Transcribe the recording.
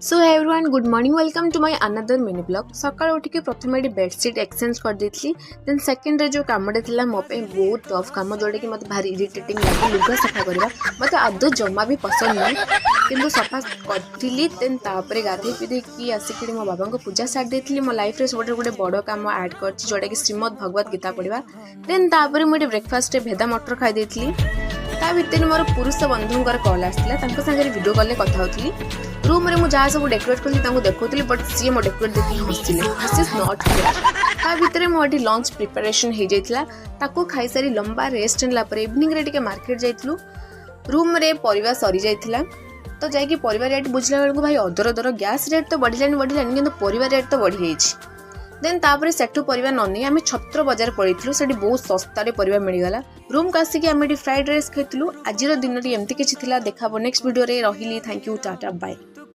So hey everyone good morning welcome to my another mini blog सकाळ उठिक प्रथम ये बेडसीट एक्सचेंज कर देथली देन सेकंड रे जो कामडे थिला मो पे बहुत टफ काम जोडे कि मते भारी इरिटेटिंग लागे लुगा सफा करबा मते आदो जम्मा भी पसंद नहीं किंतु सफा करथिली देन तापरे गाधे पिदे की आसिकड़ी मो बाबा को पूजा स्टार्ट देथली मो लाइफ रे सबटे गोटे बड़ काम ऐड करछि जोडे कि श्रीमद् भगवत गीता पढिबा देन तापरे मो ब्रेकफास्ट रे भेदा मटर खाई देथली ता भितर मोर पुरुष बंधुंकर कॉल आसला तांको संगे वीडियो कॉल कथा होतली रूम रे मु जहाँ सब डेकोरेट कली तांको देखौतली बट सी मो डेकोरेट देखि हसिले दिस इज नॉट फेयर ता भितर मो एठी लंच प्रिपरेशन हे जाइतला ताको खाई सारी लंबा रेस्ट नेला पर इवनिंग रे टिके मार्केट जाइतलु रूम रे परिवा सरी जाइतला तो जाई कि परिवा रेट बुझला बेल को भाई अदर दर गैस रेट तो बढ़िलानी किंतु परिवा रेट तो बढ़ी जाइछि देन तापरे सेठू परिवा ननी आमे छत्र बाजार पड़ीथलु सेठी बहुत सस्ता रे परिवा मिल गला रूम कासी कि आमे फ्राइड राइस खाइतलु आजिरो दिन रे एम्ति किछि थिला देखाबो नेक्स्ट वीडियो रे रहिली थैंक यू टाटा बाय।